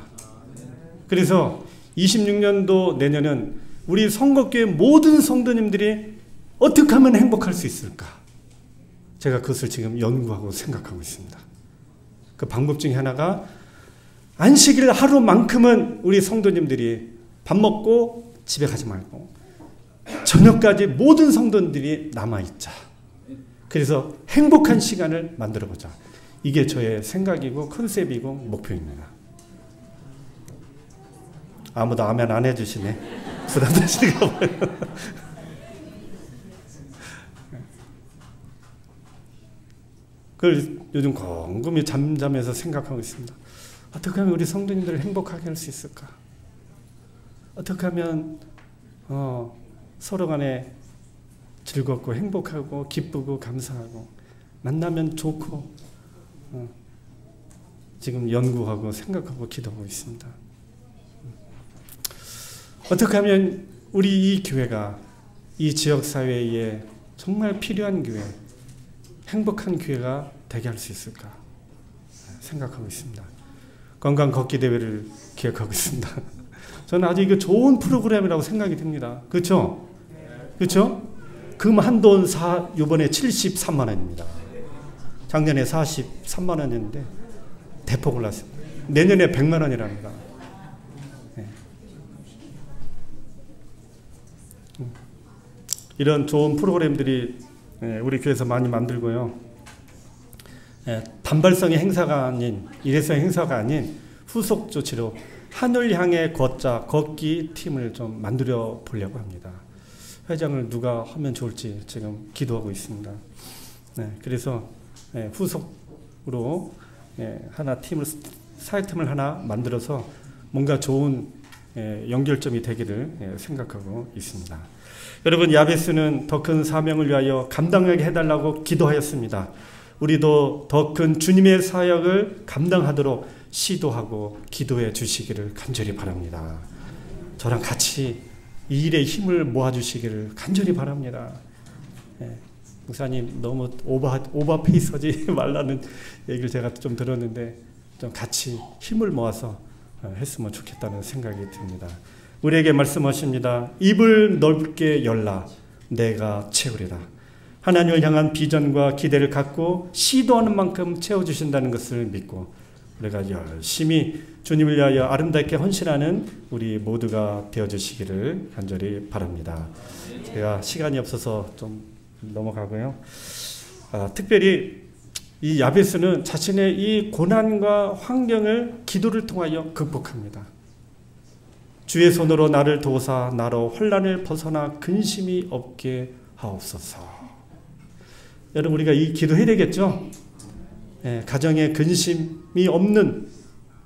그래서 26년도 내년은 우리 선거교회 모든 성도님들이 어떻게 하면 행복할 수 있을까? 제가 그것을 지금 연구하고 생각하고 있습니다. 그 방법 중에 하나가 안식일 하루만큼은 우리 성도님들이 밥 먹고 집에 가지 말고 저녁까지 모든 성도들이 남아있자. 그래서 행복한 시간을 만들어보자. 이게 저의 생각이고 컨셉이고 목표입니다. 아무도 아멘 안 해주시네. 부담되시는가 봐요. 그걸 요즘 곰곰이 잠잠해서 생각하고 있습니다. 어떻게 하면 우리 성도님들을 행복하게 할 수 있을까? 어떻게 하면 서로 간에 즐겁고 행복하고 기쁘고 감사하고 만나면 좋고 지금 연구하고 생각하고 기도하고 있습니다. 어떻게 하면 우리 이 교회가 이 지역사회에 정말 필요한 교회, 행복한 교회가 되게 할 수 있을까 생각하고 있습니다. 건강 걷기 대회를 기획하고 있습니다. 저는 아주 이거 좋은 프로그램이라고 생각이 듭니다. 그렇죠? 그렇죠? 금 한돈 이번에 73만 원입니다. 작년에 43만 원이었는데 대폭 올랐습니다. 내년에 100만 원이랍니다. 네. 이런 좋은 프로그램들이 우리 교회에서 많이 만들고요. 단발성의 행사가 아닌 일회성 행사가 아닌 후속 조치로 하늘 향해 걷기 팀을 좀 만들어 보려고 합니다. 회장을 누가 하면 좋을지 지금 기도하고 있습니다. 그래서 후속으로 하나 사회팀을 하나 만들어서 뭔가 좋은 연결점이 되기를 생각하고 있습니다. 여러분, 야베스는 더 큰 사명을 위하여 감당하게 해달라고 기도하였습니다. 우리도 더 큰 주님의 사역을 감당하도록 시도하고 기도해 주시기를 간절히 바랍니다. 저랑 같이 이 일에 힘을 모아주시기를 간절히 바랍니다. 목사님 너무 오버페이스하지 말라는 얘기를 제가 좀 들었는데 좀 같이 힘을 모아서 했으면 좋겠다는 생각이 듭니다. 우리에게 말씀하십니다. 입을 넓게 열라 내가 채우리라. 하나님을 향한 비전과 기대를 갖고 시도하는 만큼 채워주신다는 것을 믿고 우리가 열심히 주님을 위하여 아름답게 헌신하는 우리 모두가 되어주시기를 간절히 바랍니다. 제가 시간이 없어서 좀 넘어가고요. 특별히 이 야베스는 자신의 이 고난과 환경을 기도를 통하여 극복합니다. 주의 손으로 나를 도우사 나로 혼란을 벗어나 근심이 없게 하옵소서. 여러분, 우리가 이 기도해야 되겠죠? 가정에 근심이 없는,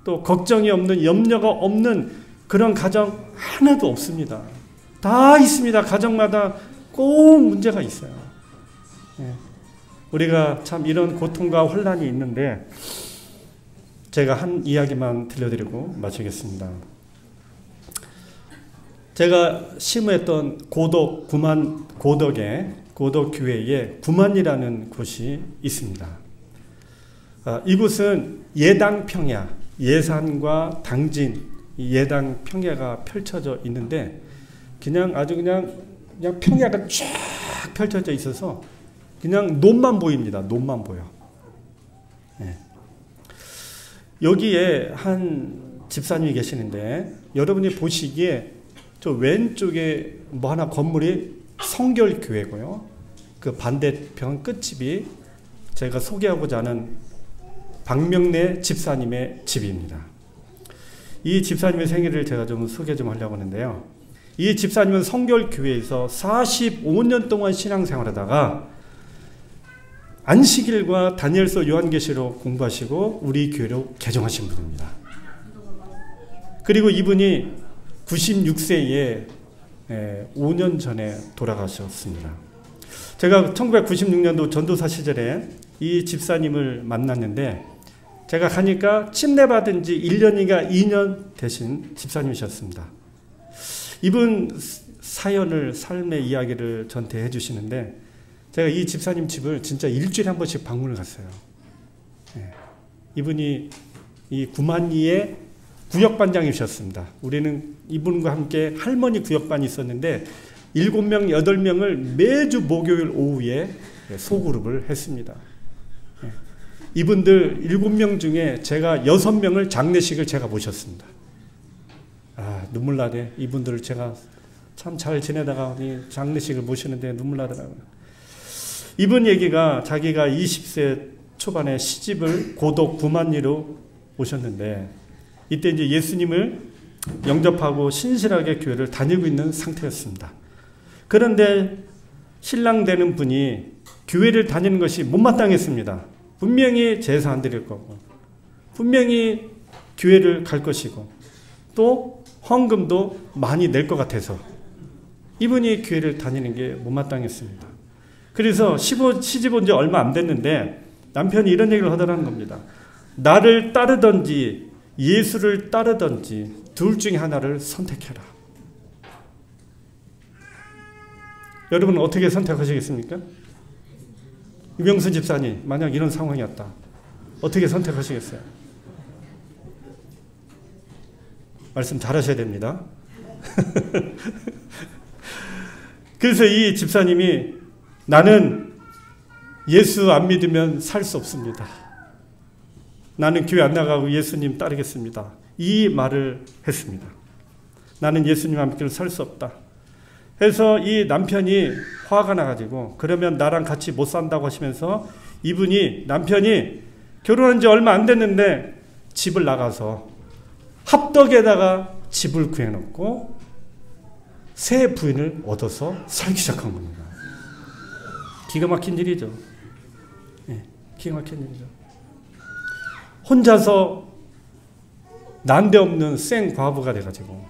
또 걱정이 없는, 염려가 없는 그런 가정 하나도 없습니다. 다 있습니다. 가정마다 꼭 문제가 있어요. 예. 우리가 참 이런 고통과 혼란이 있는데 제가 한 이야기만 들려드리고 마치겠습니다. 제가 심우했던 고덕의 고덕교회에 구만이라는 곳이 있습니다. 이곳은 예당평야, 예산과 당진, 예당평야가 펼쳐져 있는데 아주 그냥 평야가 쫙 펼쳐져 있어서 그냥 논만 보입니다. 논만 보여. 네. 여기에 한 집사님이 계시는데 여러분이 보시기에 저 왼쪽에 뭐 하나 건물이 성결교회고요. 그 반대편 끝집이 제가 소개하고자 하는 박명래 집사님의 집입니다. 이 집사님의 생일을 제가 좀 소개 좀 하려고 하는데요. 이 집사님은 성결교회에서 45년 동안 신앙생활하다가 안식일과 다니엘서 요한계시록 공부하시고 우리 교회로 개종하신 분입니다. 그리고 이분이 96세에 5년 전에 돌아가셨습니다. 제가 1996년도 전도사 시절에 이 집사님을 만났는데 제가 가니까 침례받은 지 1년인가 2년 되신 집사님이셨습니다. 이분 사연을, 삶의 이야기를 저한테 해주시는데 제가 이 집사님 집을 진짜 일주일에 한 번씩 방문을 갔어요. 네. 이분이 이 구만리의 구역반장이셨습니다. 우리는 이분과 함께 할머니 구역반이 있었는데 7명, 8명을 매주 목요일 오후에 소그룹을 했습니다. 네. 이분들 7명 중에 제가 6명을 장례식을 제가 모셨습니다. 눈물 나네. 이분들을 제가 참 잘 지내다가 장례식을 모시는데 눈물 나더라고요. 이분 얘기가 자기가 20세 초반에 시집을 고독 구만리로 오셨는데 이때 이제 예수님을 영접하고 신실하게 교회를 다니고 있는 상태였습니다. 그런데 신랑 되는 분이 교회를 다니는 것이 못마땅했습니다. 분명히 제사 안 드릴 거고 분명히 교회를 갈 것이고 또 헌금도 많이 낼 것 같아서 이분이 교회를 다니는 게 못마땅했습니다. 그래서 시집 온 지 얼마 안 됐는데 남편이 이런 얘기를 하더라는 겁니다. 나를 따르든지 예수를 따르든지 둘 중에 하나를 선택해라. 여러분은 어떻게 선택하시겠습니까? 유명순 집사님, 만약 이런 상황이었다. 어떻게 선택하시겠어요? 말씀 잘하셔야 됩니다. 그래서 이 집사님이 나는 예수 안 믿으면 살 수 없습니다. 나는 교회 안 나가고 예수님 따르겠습니다. 이 말을 했습니다. 나는 예수님 안 믿기로 살 수 없다. 해서 이 남편이 화가 나가지고 그러면 나랑 같이 못 산다고 하시면서 남편이 결혼한 지 얼마 안 됐는데 집을 나가서 합덕에다가 집을 구해놓고 새 부인을 얻어서 살기 시작한 겁니다. 기가 막힌 일이죠. 네, 기가 막힌 일이죠. 혼자서 난데없는 생 과부가 돼가지고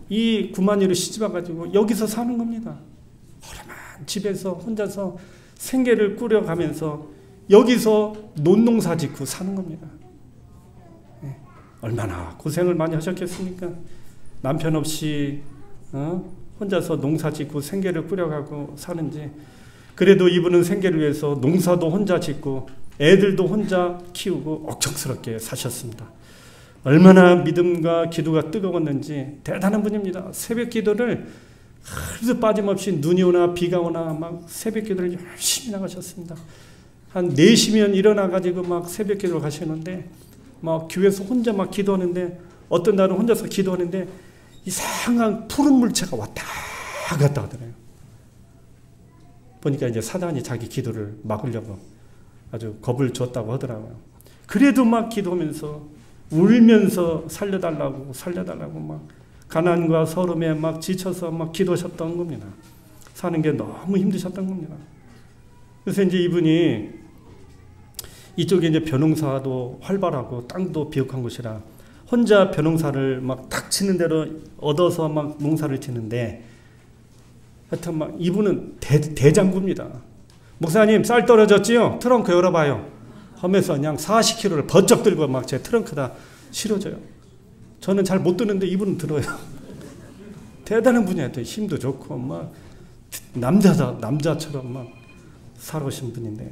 이 구만리로 시집와가지고 여기서 사는 겁니다. 허름한 집에서 혼자서 생계를 꾸려가면서 여기서 논농사 짓고 사는 겁니다. 네, 얼마나 고생을 많이 하셨겠습니까? 남편 없이 혼자서 농사 짓고 생계를 꾸려가고 사는지. 그래도 이분은 생계를 위해서 농사도 혼자 짓고 애들도 혼자 키우고 억척스럽게 사셨습니다. 얼마나 믿음과 기도가 뜨거웠는지 대단한 분입니다. 새벽 기도를 하루도 빠짐없이 눈이 오나 비가 오나 막 새벽 기도를 열심히 나가셨습니다. 한 4시면 일어나가지고 막 새벽 기도를 가시는데 막 교회에서 혼자 막 기도하는데 어떤 날은 혼자서 기도하는데 이상한 푸른 물체가 왔다 갔다 하더래요. 보니까 이제 사단이 자기 기도를 막으려고 아주 겁을 줬다고 하더라고요. 그래도 막 기도하면서 울면서 살려달라고 막 가난과 서름에 막 지쳐서 막 기도하셨던 겁니다. 사는 게 너무 힘드셨던 겁니다. 그래서 이제 이분이 이쪽에 이제 벼농사도 활발하고 땅도 비옥한 곳이라 혼자 벼농사를 막 탁 치는 대로 얻어서 막 농사를 짓는데 하여튼 막 이분은 대장부입니다. 목사님 쌀 떨어졌지요? 트렁크 열어봐요. 하면서 그냥 40kg를 번쩍 들고 막 제 트렁크다 실어줘요. 저는 잘 못 드는데 이분은 들어요. 대단한 분이에요. 힘도 좋고 막 남자처럼 막 살아오신 분인데,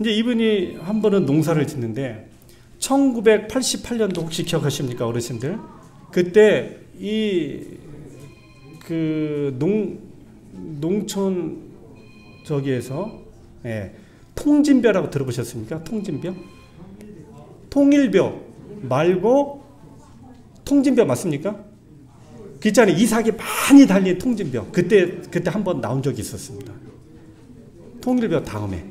이제 이분이 한 번은 농사를 짓는데 1988년도 혹시 기억하십니까, 어르신들? 그때 농촌 저기에서 통진벼라고 들어보셨습니까? 통진벼? 통일벼 말고 통진벼 맞습니까? 그 있잖아요. 이삭이 많이 달린 통진벼. 그때 한 번 나온 적이 있었습니다. 통일벼 다음에.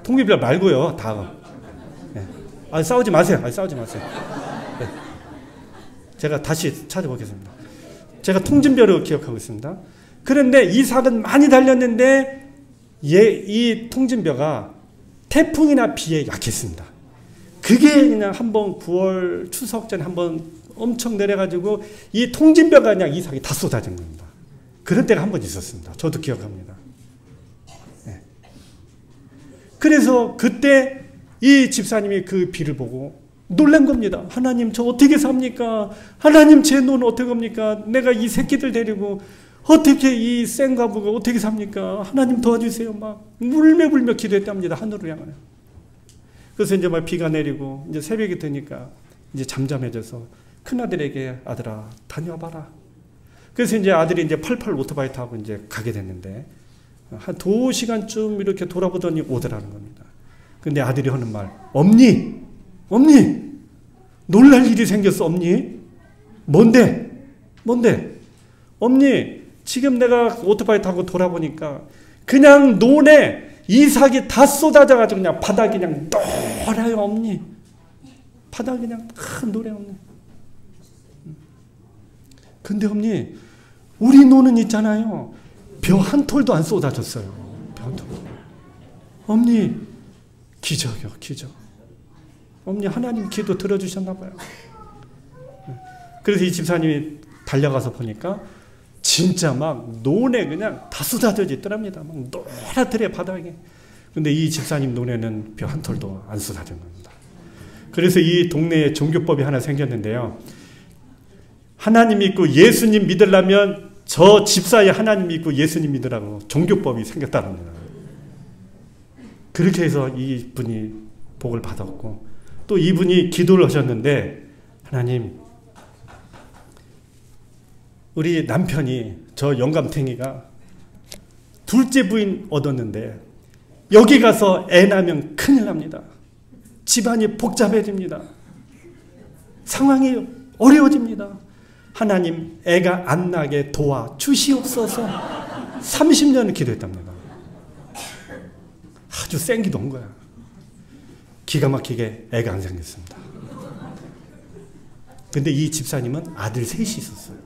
통일벼 말고요. 다음. 네. 싸우지 마세요. 싸우지 마세요. 네. 제가 다시 찾아보겠습니다. 제가 통진벼로 기억하고 있습니다. 그런데 이삭은 많이 달렸는데 이 통진벼가 태풍이나 비에 약했습니다. 그게 그냥 한번 9월 추석 전에 한번 엄청 내려가지고 이 통진벼가 그냥 이삭이 다 쏟아진 겁니다. 그런 때가 한 번 있었습니다. 저도 기억합니다. 네. 그래서 그때 이 집사님이 그 비를 보고 놀란 겁니다. 하나님 저 어떻게 삽니까? 하나님 제 노는 어떻게 합니까? 내가 이 새끼들 데리고 어떻게 이 생가부가 어떻게 삽니까? 하나님 도와주세요. 막 울며 기도했답니다. 하늘을 향하여. 그래서 이제 막 비가 내리고 이제 새벽이 되니까 이제 잠잠해져서 큰아들에게 아들아 다녀와봐라. 그래서 이제 아들이 이제 88 오토바이 타고 이제 가게 됐는데 한 2시간쯤 이렇게 돌아보더니 오더라는 겁니다. 근데 아들이 하는 말, 엄니 놀랄 일이 생겼어. 엄니 뭔데? 엄니 지금 내가 오토바이 타고 돌아보니까 그냥 논에 이삭이 다 쏟아져가지고 그냥 바닥이 그냥 노래요. 엄니 바닥이 그냥 다 노래요. 엄니. 근데 엄니 우리 논은 있잖아요. 벼 한 톨도 안 쏟아졌어요. 벼 한 톨. 엄니 기적이요. 기적. 엄니 하나님 기도 들어주셨나 봐요. 그래서 이 집사님이 달려가서 보니까 진짜 막 논에 그냥 다 쏟아져 있더랍니다. 막 노랗더래 바닥에. 근데 이 집사님 논에는 벼 한 톨도 안 쏟아진 겁니다. 그래서 이 동네에 종교법이 하나 생겼는데요. 하나님 믿고 예수님 믿으려면 저 집사에 하나님 믿고 예수님 믿으라고 종교법이 생겼다랍니다. 그렇게 해서 이분이 복을 받았고, 또 이분이 기도를 하셨는데, 하나님 우리 남편이 저 영감탱이가 둘째 부인 얻었는데 여기 가서 애 낳으면 큰일 납니다. 집안이 복잡해집니다. 상황이 어려워집니다. 하나님 애가 안 나게 도와주시옵소서. 30년을 기도했답니다. 아주 센 기도 온 거야. 기가 막히게 애가 안 생겼습니다. 근데 이 집사님은 아들 셋이 있었어요.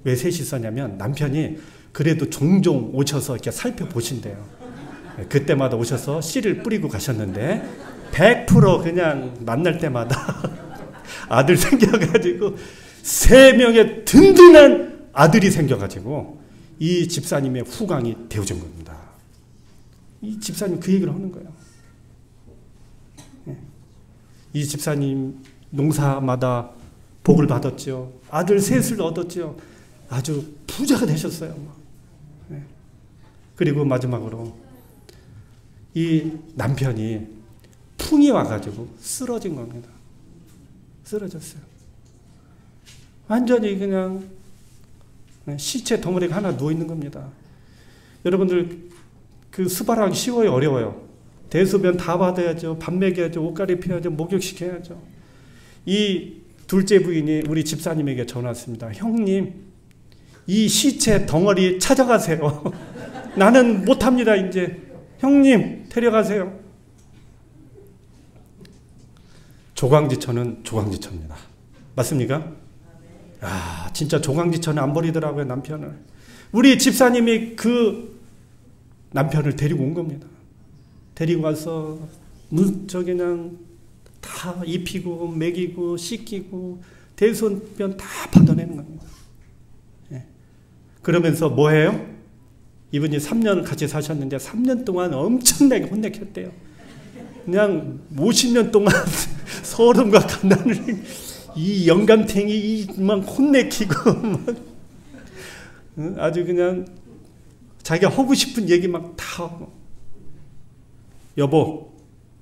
왜 셋이 있었냐면 남편이 그래도 종종 오셔서 이렇게 살펴보신대요. 그때마다 오셔서 씨를 뿌리고 가셨는데 100% 그냥 만날 때마다 아들 생겨가지고 3명의 든든한 아들이 생겨가지고 이 집사님의 후광이 되어준 겁니다. 이 집사님 그 얘기를 하는 거예요. 이 집사님 농사마다 복을 받았죠. 아들 셋을 얻었죠. 아주 부자가 되셨어요. 그리고 마지막으로 이 남편이 풍이 와가지고 쓰러진 겁니다. 쓰러졌어요. 완전히 그냥 시체 덩어리가 하나 누워있는 겁니다. 여러분들 그 수발하기 쉬워요? 어려워요? 대소변 다 받아야죠. 밥 먹여야죠. 옷가리 펴야죠. 목욕시켜야죠. 이 둘째 부인이 우리 집사님에게 전화 왔습니다. 형님, 이 시체 덩어리 찾아가세요. 나는 못합니다. 이제 형님 데려가세요. 조광지처는 조광지처입니다. 맞습니까? 아, 진짜 조광지처는 안 버리더라고요. 남편을. 우리 집사님이 그 남편을 데리고 온 겁니다. 데리고 와서 그냥 다 입히고 먹이고 씻기고 대소변 다 받아내는 겁니다. 예. 그러면서 뭐 해요? 이분이 3년 같이 사셨는데 3년 동안 엄청나게 혼내켰대요. 그냥 50년 동안 서름과 가난을 이 영감탱이만 혼내키고 아주 그냥 자기가 하고 싶은 얘기 막 다 하고, 여보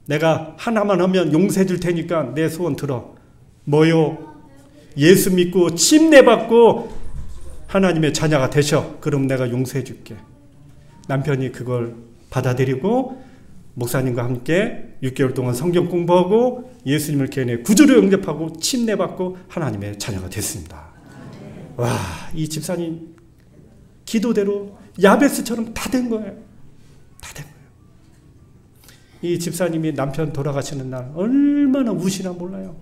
내가 하나만 하면 용서해 줄 테니까 내 소원 들어. 뭐요? 예수 믿고 침례받고 하나님의 자녀가 되셔. 그럼 내가 용서해 줄게. 남편이 그걸 받아들이고 목사님과 함께 6개월 동안 성경 공부하고 예수님을 개인의 구주로 영접하고 침례받고 하나님의 자녀가 됐습니다. 와, 이 집사님 기도대로 야베스처럼 다 된 거예요. 다 된 거예요. 이 집사님이 남편 돌아가시는 날 얼마나 우시나 몰라요.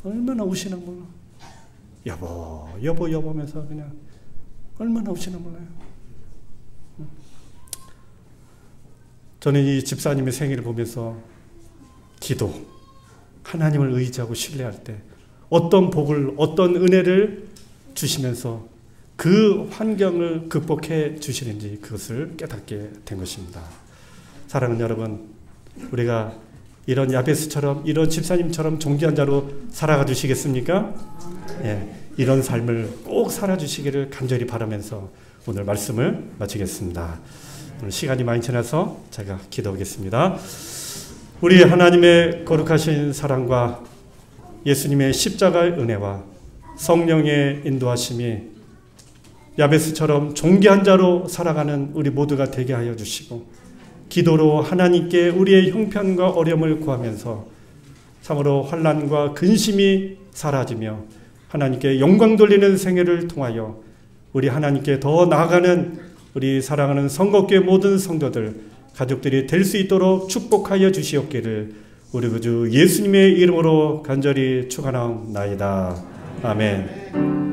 얼마나 우시나 몰라. 여보 여보 여보면서 그냥 얼마나 우시나 몰라요. 저는 이 집사님의 생일을 보면서 기도, 하나님을 의지하고 신뢰할 때 어떤 복을, 어떤 은혜를 주시면서 그 환경을 극복해 주시는지 그것을 깨닫게 된 것입니다. 사랑하는 여러분, 우리가 이런 야베스처럼, 이런 집사님처럼 존귀한 자로 살아가 주시겠습니까? 예, 이런 삶을 꼭 살아주시기를 간절히 바라면서 오늘 말씀을 마치겠습니다. 오늘 시간이 많이 지나서 제가 기도하겠습니다. 우리 하나님의 거룩하신 사랑과 예수님의 십자가의 은혜와 성령의 인도하심이 야베스처럼 존귀한 자로 살아가는 우리 모두가 되게 하여 주시고, 기도로 하나님께 우리의 형편과 어려움을 구하면서 참으로 환난과 근심이 사라지며 하나님께 영광 돌리는 생애를 통하여 우리 하나님께 더 나아가는 우리 사랑하는 성곡교회 모든 성도들, 가족들이 될 수 있도록 축복하여 주시옵기를 우리 구주 예수님의 이름으로 간절히 축원하옵나이다. 아멘.